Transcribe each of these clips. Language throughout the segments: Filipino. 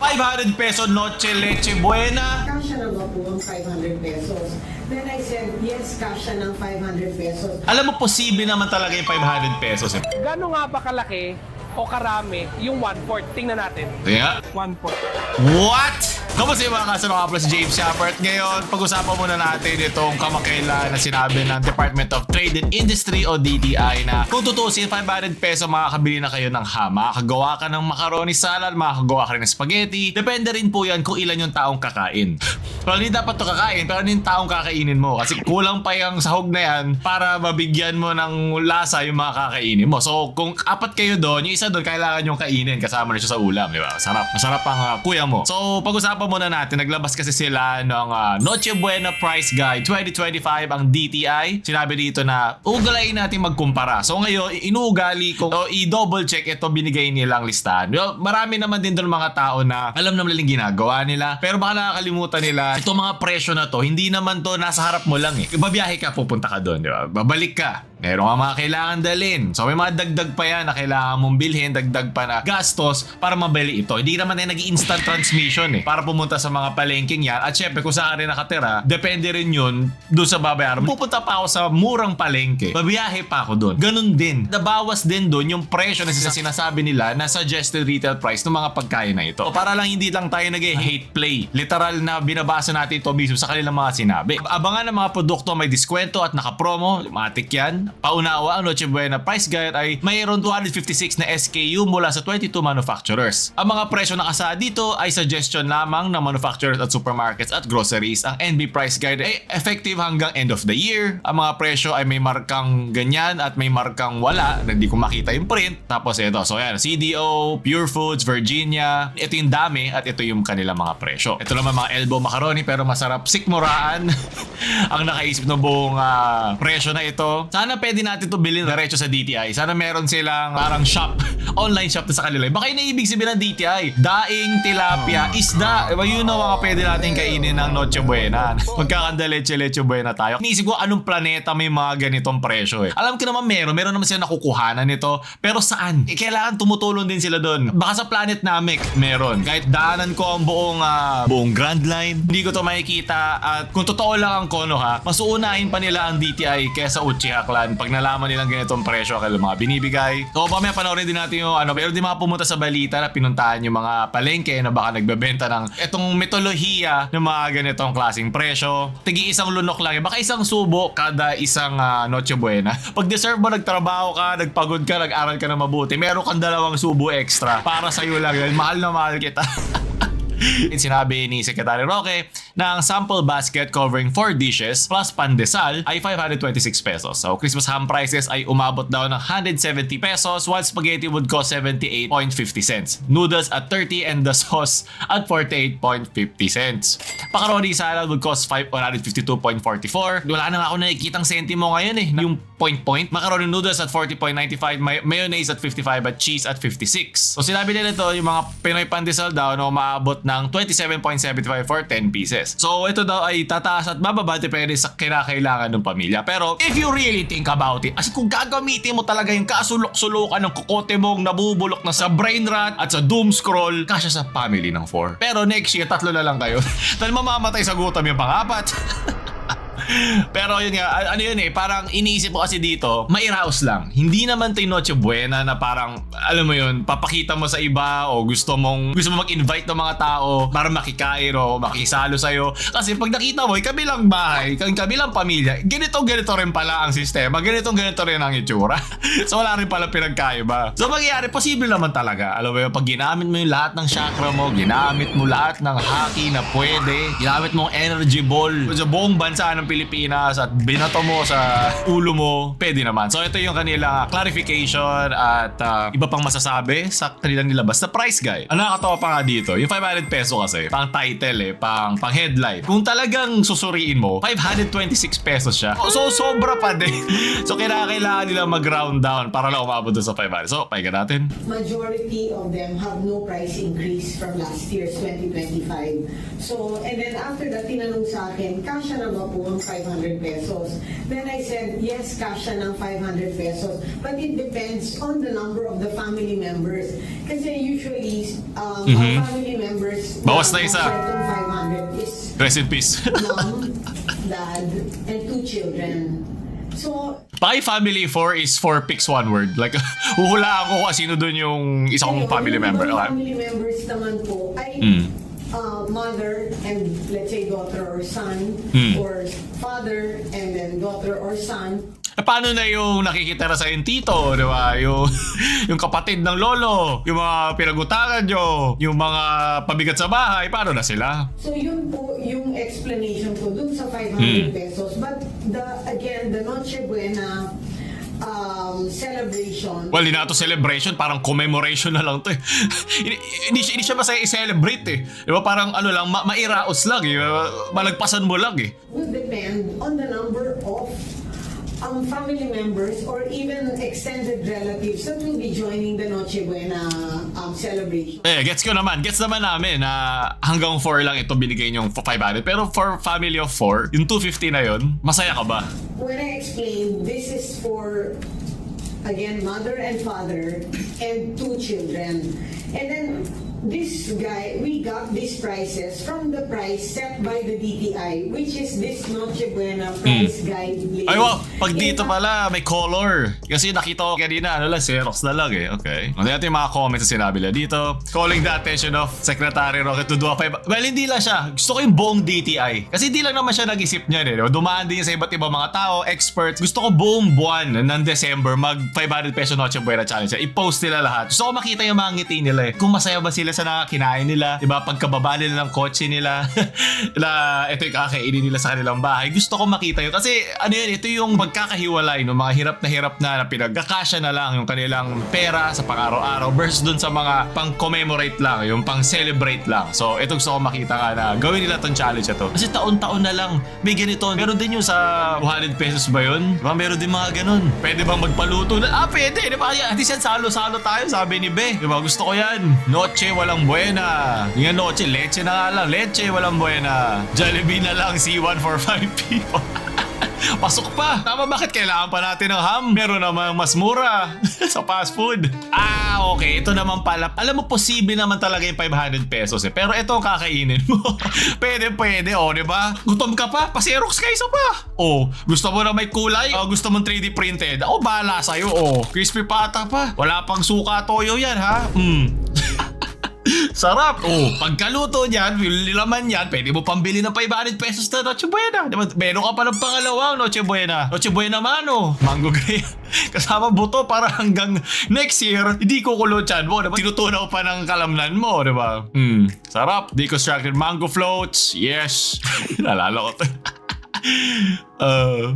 500 peso Noche Leche Buena. Kasya na ba po ang 500 pesos? Then I said, yes, kasya ng 500 pesos. Alam mo, posible naman talaga yung 500 pesos eh. Gano'n nga ba kalaki o karami yung 1/4? Tingnan natin. Kaya, 1/4. what? Kamusta yung mga kasanong kapla si James Shepard? Ngayon, pag-usapan muna natin itong kamakailan na sinabi ng Department of Trade and Industry o DTI na kung tutusin, 500 peso makakabili na kayo ng hama, makakagawa ka ng macaroni salad, makakagawa ka rin ng spaghetti. Depende rin po yan kung ilan yung taong kakain. Pero hindi dapat to kakain, pero ano yung taong kakainin mo? Kasi kulang pa yung sahog na yan para mabigyan mo ng lasa yung mga kakainin mo. So, kung apat kayo doon, yung isa doon kailangan yung kainin kasama na siya sa ulam, di ba? Masarap ang kuya mo. So, pag-usapan muna natin, naglabas kasi sila ng Noche Buena Price Guide 2025 ang DTI. Sinabi dito na ugalain natin magkumpara. So ngayon, inuugali ko o i-double check ito binigay nilang listahan. Well, marami naman din doon mga tao na alam naman nilang ginagawa nila. Pero baka nakakalimutan nila, itong mga presyo na to, hindi naman to nasa harap mo lang eh. Babiyahe ka, pupunta ka doon, di ba? Babalik ka. Meron ka mga kailangan dalhin. So may mga dagdag pa yan na kailangan mong bilhin, dagdag pa na gastos para mabili ito. Hindi naman tayo nag-instant transmission eh. Para pumunta sa mga palengking yan. At syempre kung saan rin nakatira, depende rin yun doon sa babayaran. Pupunta pa ako sa murang palengke. Babiyahe pa ako doon. Ganun din. Nabawas din doon yung presyo na sinasabi nila na suggested retail price ng mga pagkain na ito. O para lang hindi lang tayo nag-hate play. Literal na binabasa natin ito mismo sa kanilang mga sinabi. Abangan ng mga produkto may diskwento at nakapromo. Matik yan. Paunawa, ang Noche Buena Price Guide ay mayroon 256 na SKU mula sa 22 manufacturers. Ang mga presyo nakasa dito ay suggestion lamang ng manufacturers at supermarkets at groceries. Ang NB Price Guide ay effective hanggang end of the year. Ang mga presyo ay may markang ganyan at may markang wala na hindi ko makita yung print. Tapos ito, so yan, CDO, Pure Foods, Virginia. Ito yung dami at ito yung kanilang mga presyo. Ito naman mga elbow macaroni pero masarap sikmuraan. Ang nakaisip ng buong presyo na ito. Sana pwede natin ito bilhin diretso sa DTI. Sana meron silang parang shop, online shop na sa kanila. Baka yun ibig sabihin ng DTI. Daing, tilapia, isda. Yun ang mga pwede natin kainin ng Noche Buena. Magkakanda leche buena tayo. Inisip ko anong planeta may mga ganitong presyo eh. Alam ko naman meron naman sila nakukuhanan nito. Pero saan? Kailangan tumutulong din sila doon. Baka sa Planet Namek meron. Kahit daanan ko ang buong Grand Line, hindi ko to makikita. At kung totoo lang ang Konoha, mas uunahin pa nila ang DTI kesa Uchiha Clan pag nalaman nilang ganitong presyo kay mga binibigay. So mamaya panoorin din natin yung pero di mga pumunta sa balita na pinuntahan yung mga palengke na baka nagbebenta ng itong mitolohiya ng mga ganitong klaseng presyo. Tigi isang lunok lang baka isang subo kada isang Noche Buena. Pag deserve mo, nagtrabaho ka, nagpagod ka, nag-aral ka na mabuti, meron kang 2 subo extra para sa'yo lang yun. Mahal na mahal kita. Sinabi ni Secretary Roque na ang sample basket covering 4 dishes plus pandesal ay 526 pesos. So Christmas ham prices ay umabot daw ng 170 pesos while spaghetti would cost 78.50 cents. Noodles at 30 and the sauce at 48.50 cents. Macaroni salad would cost 152.44. Wala na nga ako nakikitang sentimo ngayon eh. Yung point. Macaroni noodles at 40.95, mayonnaise at 55 at cheese at 56. So sinabi nila ito, yung mga Pinoy pandesal daw na umaabot ng 27.75 for 10 pieces. So ito daw ay tataas at bababa depende sa kinakailangan ng pamilya. Pero if you really think about it, kasi kung gagamitin mo talaga yung kasulok-sulukan ng kokote mong nabubulok na sa brain rot at sa doom scroll, kasya sa family ng 4. Pero next year, 3 na lang kayo. Dahil mamamatay sa gutom yung pang-4. Pero yun nga, ano yun eh, parang iniisip ko kasi dito, mairaos lang. Hindi naman tayo Noche Buena na parang, alam mo yun, papakita mo sa iba o gusto mo mag-invite ng mga tao para makikain o makisalo sa'yo. Kasi pag nakita mo, kabilang bahay, kabilang pamilya, ganito rin pala ang sistema, ganito rin ang itsura. So wala rin pala pinagkaiba. So mangyayari, posible naman talaga. Alam mo yun, pag ginamit mo yung lahat ng chakra mo, ginamit mo lahat ng haki na pwede, ginamit mo energy ball sa buong bansa ng Pilipinas at binato mo sa ulo mo, pwede naman. So ito yung kanila clarification at iba pang masasabi sa kanilang nilabas na price guide. Ang nakakatawa pa nga dito, yung 500 peso kasi, pang title pang headline. Kung talagang susuriin mo, 526 pesos siya. So sobra pa din. So kailangan nila mag-round down para lang umabot doon sa 500. So, pahiga natin. Majority of them have no price increase from last year's 2025. So, and then after that, tinanong sa akin, kasya na ba po ang 500 pesos? Then I said, yes, kasya ng 500 pesos. But it depends on the number of the family members. Kasi usually, our family members Bawas na isa. Itong 500 is Rest in peace. mom, dad, and 2 children. So, My family 4 is 4 picks 1 word. Like, huhulaan ko kung sino dun yung isa kong family yung member. ibang Okay. family members naman po ay mother and let's say daughter or son, or father and then daughter or son. Paano na yung nakikitira sa yung tito, di ba? Yung kapatid ng lolo, yung mga pinagutangan nyo, yung mga pabigat sa bahay, paano na sila? So yun po yung explanation ko dun sa 500 pesos. But the Noche Buena celebration. Well, hindi na to celebration, parang commemoration na lang to eh. hindi siya masaya i-celebrate eh. Di ba parang ano lang, mairaos lang eh. Malagpasan mo lang eh. Will depend on the number of family members or even extended relatives that will be joining the Noche Buena celebration. Gets naman namin na hanggang 4 lang ito binigay niyong 500. Pero for family of 4, yung 250 na yun, masaya ka ba? When I explained, this is for, again, mother and father and 2 children. And then, this guy, we got these prices from the price set by the DTI, which is this Noche Buena price guide list. Ay wow, pag dito pala may color. Kasi nakita ko kanina, ano lang, Xerox na lang eh. Okay. Hindi natin yung mga comments na sinabi nila dito. Calling the attention of Secretary Roque to do a 5... Well, hindi lang siya. Gusto ko yung buong DTI. Kasi hindi lang naman siya nag-isip niyan eh. Dumaan din sa iba't ibang mga tao, experts. Gusto ko buong buwan ng December mag 500 peso Noche Buena challenge. I-post nila lahat. Gusto ko makita yung mga ngiti nila eh. Kung masaya ba sila sa nakakinain nila, diba? Pagkababa nila ng kotse nila, na ito yung kakainin nila sa kanilang bahay. Gusto ko makita yun. Kasi ano yun, ito yung magkakahiwalay ng mga hirap na pinagkakasya na lang yung kanilang pera sa pang-araw-araw versus dun sa mga pang-commemorate lang, yung pang-celebrate lang. So, ito gusto ko makita nga na gawin nila tong challenge na to. Kasi taon-taon na lang may ganito. Meron din yung sa 200 pesos ba yun? Diba? Meron din mga ganun. Pwede bang magpaluto na? Pwede. Diba? At least yan, salo-salo tayo, sabi ni Be. Diba? Gusto ko yan. Noche walang buena. Yung noche, leche na nga lang. Leche walang buena. Jollibee na lang, C1 for 5 people. Pasok pa. Tama, bakit kailangan pa natin ng ham? Meron namang mas mura sa fast food. Okay. Ito naman pala. Alam mo, posible naman talaga yung 500 pesos eh. Pero ito ang kakainin mo. pwede. Diba? Gutom ka pa? Pa-Xerox ka isa pa. Gusto mo na may kulay? Gusto mong 3D printed? Bahala sa'yo. Crispy pata pa. Wala pang suka toyo yan, ha? Sarap! Pagkaluto niyan, laman yan, pwede mo pambili ng 500 pesos na Noche Buena. Diba? Meron ka pa ng pangalawang Noche Buena. Noche Buena mano. Mango Grey. Kasama buto para hanggang next year, hindi kukulo chan mo. Diba? Tinutunaw pa ng kalamnan mo, diba? Sarap. Deconstructed mango floats. Yes. Nalala ko to.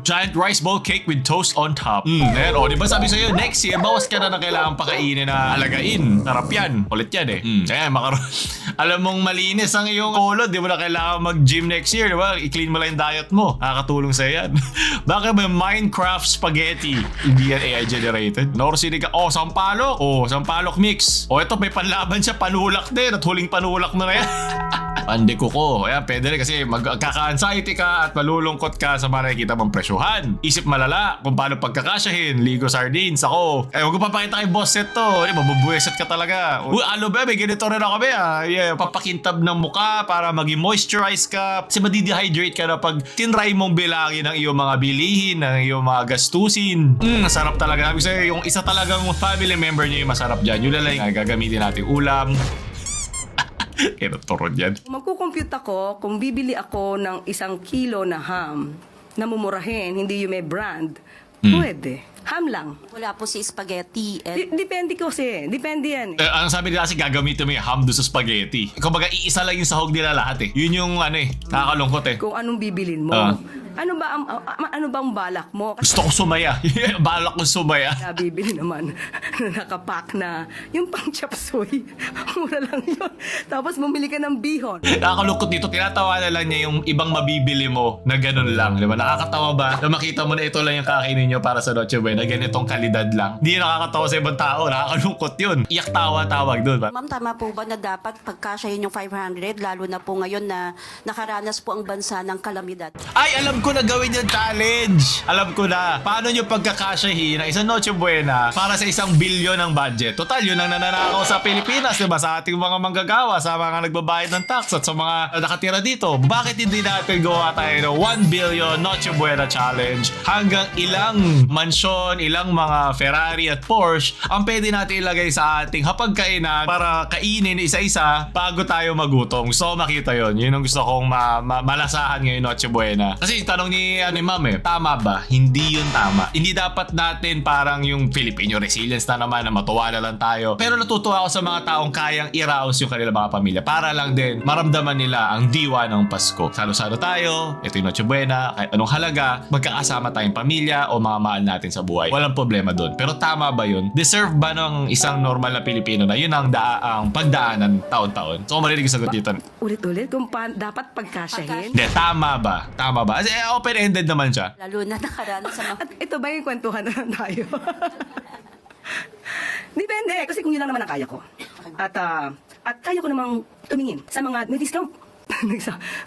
Giant rice bowl cake with toast on top. Ayan, diba sabi sa'yo, next year, bawas ka na kailangan pakainin na alagain. Sarap yan. Ulit yan eh. Kaya makaroon. Alam mong malinis ang iyong ulo, di mo na kailangan mag-gym next year, diba? I-clean mo lang yung diet mo. Nakakatulong sa'yo yan. Bakit may Minecraft spaghetti? Hindi yan AI generated. Norsinig ka. Sampalok. Sampalok mix. Ito may panlaban siya, panulak din. At huling panulak mo na yan. Pande ko. Ayan, pwede rin kasi magkaka-anxiety ka at malulungkot ka sa mga nakikita mong presyuhan. Isip malala kung paano pagkakasyahin. Ligo sardines ako. Huwag ko papakita kay boss set to. Mabubueset ka talaga. May ganito rin ako papakintab ng muka para maging moisturize ka. Kasi madidehydrate ka na pag tinry mong bilangin ang iyong mga bilihin, ang iyong mga gastusin. Masarap talaga. Kasi yung isa talagang family member niyo yung masarap dyan. Yun na lang gagamitin natin ulam. Kaya turon yan. Magkukompute ako kung bibili ako ng 1 kilo na ham na mumurahin, hindi yung may brand. Pwede. Ham lang. Wala po si spaghetti. Depende kasi. Depende yan. Ang sabi nila kasi gagamitin mo yung ham doon sa spaghetti. Kumbaga iisa lang yung sahog nila lahat eh. Yun yung nakakalungkot eh. Kung anong bibilin mo. Ano ba ang balak mo? Gusto ko sumaya. Balak ko sumaya. Bibili naman na nakapack na yung pang chop suey. Mura lang yun. Tapos bumili ka ng bihon. Nakakalungkot dito. Tinatawa na lang niya yung ibang mabibili mo na ganun lang. Diba? Nakakatawa ba? Na makita mo na ito lang yung kakainin nyo para sa Noche Buena. Ganitong kalidad lang. Hindi nakakatawa sa ibang tao. Nakakalungkot yun. Iyak tawa tawag doon. Ma'am, tama po ba na dapat pagkasyahin yung 500, lalo na po ngayon na nakaranas po ang bansa ng kalamidad? Ay, alam Alam ko na gawin yung challenge. Alam ko na. Paano nyo pagkakasyahin ang isang Noche Buena para sa 1 billion ng budget? Total, yun ang nananakaw sa Pilipinas, diba? Sa ating mga manggagawa, sa mga nagbabayad ng tax at sa mga nakatira dito. Bakit hindi natin gawa tayo ng 1 billion Noche Buena challenge? Hanggang ilang mansyon, ilang mga Ferrari at Porsche ang pwede natin ilagay sa ating hapagkainan para kainin isa-isa bago tayo magutom. Gusto ko makita yun. Yun ang gusto kong malasahan ngayon Noche Buena. Kasi tanong ni Ma'am tama ba? Hindi yun tama. Hindi dapat natin parang yung Filipino resilience na naman na matuwa na lang tayo. Pero natutuwa ako sa mga taong kayang i-rouse yung kanilang mga pamilya para lang din maramdaman nila ang diwa ng Pasko. Salo-salo tayo, ito yung Noche Buena, kahit anong halaga, magkakasama tayong pamilya o mga mahal natin sa buhay. Walang problema doon. Pero tama ba yun? Deserve ba ng isang normal na Pilipino na yun ang pagdaanan taon-taon? So, marinig yung sagot dito. Ulit-ulit kung dapat pagkasyahin. Hindi, tama ba? Tama ba? Kasi open-ended naman siya. Lalo na nakaranas sa mga... At ito ba yung kwentuhan na lang tayo? Depende, kasi kung yun lang naman ang kaya ko. At kaya ko namang tumingin sa mga may discount.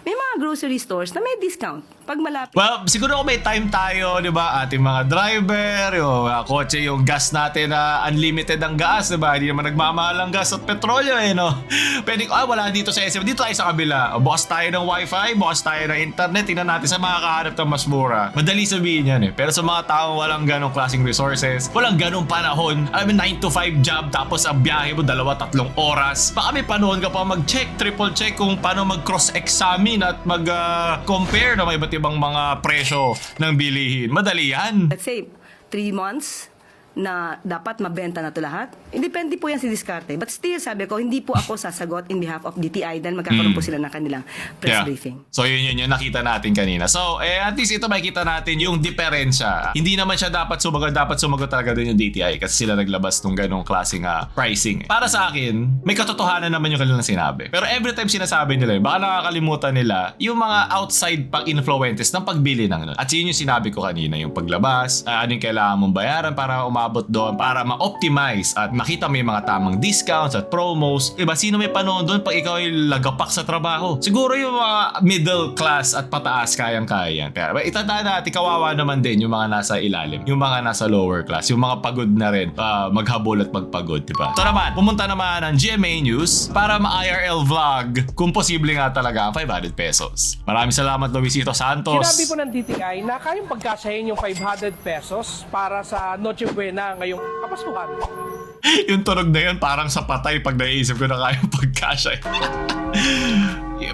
May mga grocery stores na may discount pag malapit. Well, siguro kung may time tayo, di ba, ating mga driver, yung kotse, yung gas natin na unlimited ang gas, di ba? Hindi naman nagmamahal ang gas at petrolyo, no? Pwede, wala dito sa SM. Dito tayo sa kabila. Bukas tayo ng wifi, bukas tayo ng internet, tingnan natin sa mga kahanap ng mas mura. Madali sabihin yan, Pero sa mga taong walang ganong klaseng resources, walang ganong panahon, alam mo, 9 to 5 job, tapos ang biyahe mo, 2-3 oras. Baka may panahon ka pa mag-check, triple check kung paano mag-cross-examine at mag-compare na may iba't ibang mga presyo ng bilihin. Madali yan. Let's say, 3 months na dapat mabenta na ito lahat. Depende po yan si diskarte. But still, sabi ko, hindi po ako sasagot in behalf of DTI dahil magkakaroon po sila ng kanilang press briefing. So yun nakita natin kanina. So at least ito makikita natin yung diferensya. Hindi naman siya dapat sumagot talaga din yung DTI kasi sila naglabas ng ganong klaseng pricing. Para sa akin, may katotohanan naman yung kanilang sinabi. Pero every time sinasabi nila, baka nakakalimutan nila yung mga outside pang-influences ng pagbili ng At yun yung sinabi ko kanina, yung paglabas, ano yung kailangan mong bayaran para umabot doon, para ma-optimize at makita mo yung mga tamang discounts at promos. Diba? Sino may panahon doon pag ikaw ay lagapak sa trabaho? Siguro yung mga middle class at pataas kayang-kaya yan. Pero itandaan natin, kawawa naman din yung mga nasa ilalim, yung mga nasa lower class, yung mga pagod na rin, maghabol at magpagod, diba? So naman, pumunta naman ng GMA News para ma-IRL vlog kung posible nga talaga ang 500 pesos. Maraming salamat, Luisito Santos. Sinabi po ng DTI na kayang pagkasyahin yung 500 pesos para sa Noche Buena ngayong Kapaskuhan. Yung tunog na yun parang sa patay pag naisip ko na kayang pagkasya.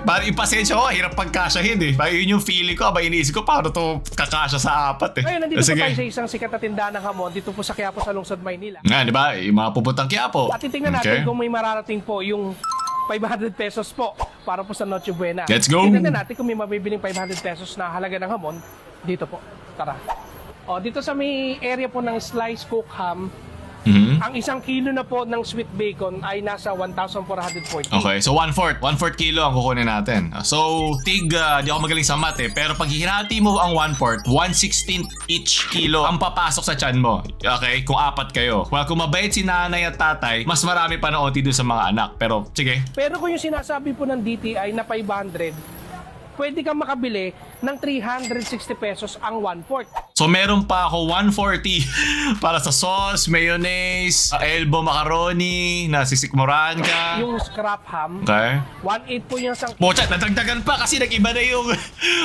Parang ipasensya ko, hirap pagkasyahin Parang yun yung feeling ko, iniisip ko paano to kakasya sa 4 Ngayon, nandito po tayo sa isang sikat na tindahan ng hamon dito po sa Quiapo sa Lungsod, Maynila. Nga, di ba? Yung mga pupuntang Quiapo. At titingnan natin kung may mararating po yung 500 pesos po para po sa Noche Buena. Let's go! Tingnan natin kung may mabibiling 500 pesos na halaga ng hamon dito po. Tara. Dito sa may area po ng slice cook ham, ang 1 kilo na po ng sweet bacon ay nasa 1,440. Okay, so 1/4 kilo ang kukunin natin. So, di ako magaling sa math pero pag hinati mo ang 1/4, 1/16 each kilo ang papasok sa tiyan mo. Okay, kung 4 kayo. Well, kung mabait si nanay at tatay, mas marami pa na onti dun sa mga anak. Pero, sige. Pero kung yung sinasabi po ng DTI na 500, pwede kang makabili ng 360 pesos ang 1/4. So meron pa ako 140 para sa sauce, mayonnaise, elbow macaroni, nasisikmuran ka. Yung scrap ham, Okay. 1/8 po yung isang Bocha, nadagdagan pa kasi nag-iba na yung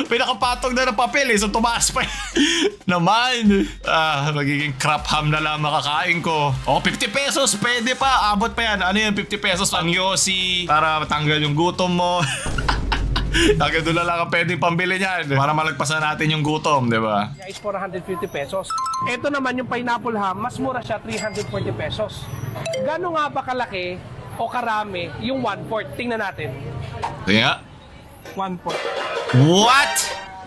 pinakapatong na ng papel So tumaas pa naman. Magiging crap ham na lang makakain ko. 50 pesos, pwede pa. Abot pa yan. Ano yan, 50 pesos ang yosi para matanggal yung gutom mo. Tagad doon lang ang pwedeng pambili niyan para malagpasan natin yung gutom, di ba? is 450 pesos. Ito naman yung pineapple ham, mas mura siya, 340 pesos. Gano'n nga ba kalaki o karami yung 1/4? Tingnan natin. Sige nga. 1/4. What?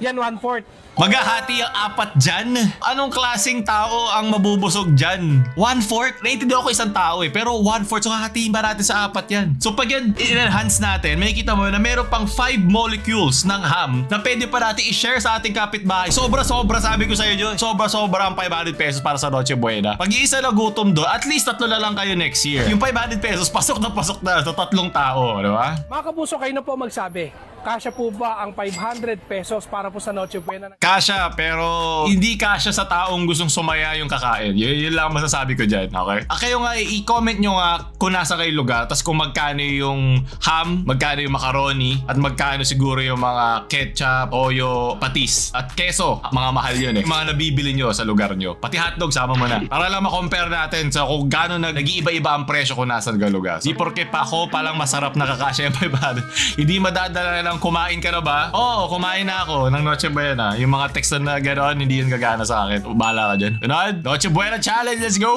Yan, 1/4. Maghahati ang 4 dyan? Anong klaseng tao ang mabubusog dyan? 1/4? Naintindihan ko isang tao pero 1/4 so hahatiin ba natin sa 4 yan? So pag yan in-enhance natin, may kita mo na meron pang 5 molecules ng ham na pwede pa natin i-share sa ating kapitbahay. Sobra-sobra sabi ko sa inyo. Sobra-sobra ang 500 pesos para sa Noche Buena. Pag iisa na gutom doon, at least 3 na lang kayo next year. Yung 500 pesos, pasok na sa 3 tao, di ba? Mga kapuso, kayo na po magsabi. kasya po ba ang 500 pesos para po sa Noche Buena? Kasya, pero hindi kasya sa taong gustong sumaya yung kakain. Yun lang masasabi ko dyan, okay? Kayo nga, i-comment nyo nga kung nasa kayo lugar, tas kung magkano yung ham, magkano yung macaroni, at magkano siguro yung mga ketchup, toyo, patis, at keso. Mga mahal yun eh. Mga nabibili nyo sa lugar nyo. Pati hotdog, sama mo na. Para lang ma-compare natin sa kung gano'n nag-iiba-iba ang presyo kung nasa lugar. Di porke pa ako palang masarap na kakasya yung 500. Hindi madadala lang kumain ka na ba? Oo, kumain na ako ng Noche Buena. Yung mga text na gano'n, hindi yun gagana sa akin. Bahala ka dyan. Ganun, Noche Buena Challenge, let's go!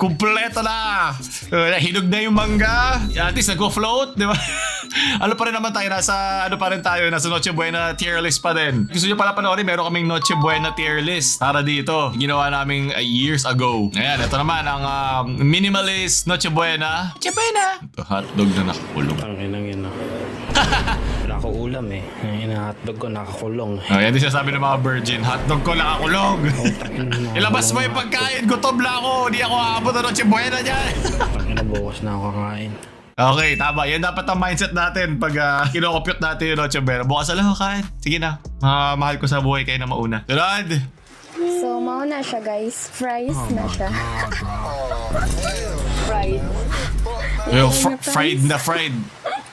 Kumpleto na! Hinog na yung mangga. At least nag-float, di ba? Ano pa rin naman tayo, nasa Noche Buena tier list pa din. Gusto nyo pala panoorin, meron kaming Noche Buena tier list para dito. Ginawa naming years ago. Ayan, ito naman ang minimalist Noche Buena. Noche Buena! Ito, hotdog na nakakulong. Ang inang ina. Wala ko ulam eh. Ang ina-hotdog ko nakakulong. Yan din sinasabi ng mga virgin, hotdog ko nakakulong. Ilabas mo yung pagkain, gutom na ako. Hindi ako aabot ng Noche Buena dyan. Ang ina, bukas na ako kakain. Okay, tama. Yan dapat ang mindset natin pag kinocompute natin yung Noche Buena. Bukas na lang kakain. Sige na. Mahal ko sa buhay kayo na mauna. Tunod! So, mauna siya guys. Fries na siya. Fried. Yo, fried na fried.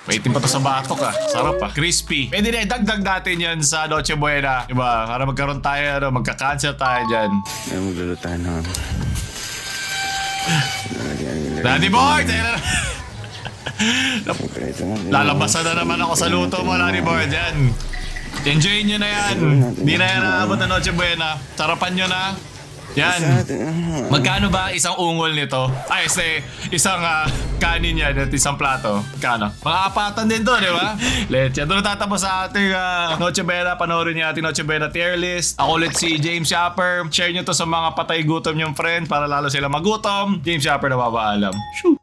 Waiting pa to sa batok Sarap crispy. Pwede na dagdag natin yan sa Noche Buena. Diba? Para magkaroon tayo, magka-cancel tayo dyan. Ay, maglulutan na. Daddy boy! Lalabasan na naman ako sa luto mo, Daddy boy, dyan. Enjoy nyo na yan. Hindi na yan naabot na Noche Buena. Sarapan nyo na. Yan. Magkano ba isang ungol nito? Ay, isang kanin yan at isang plato. Magkano? Mga apatan din to, di ba? Let's yan. Doon natatapos sa ating Noche Buena. Panoorin niyo ating Noche Buena tier list. Ako ulit si James Shopper. Share nyo to sa mga patay gutom nyong friend para lalo sila magutom. James Shopper na babaalam. Shoo!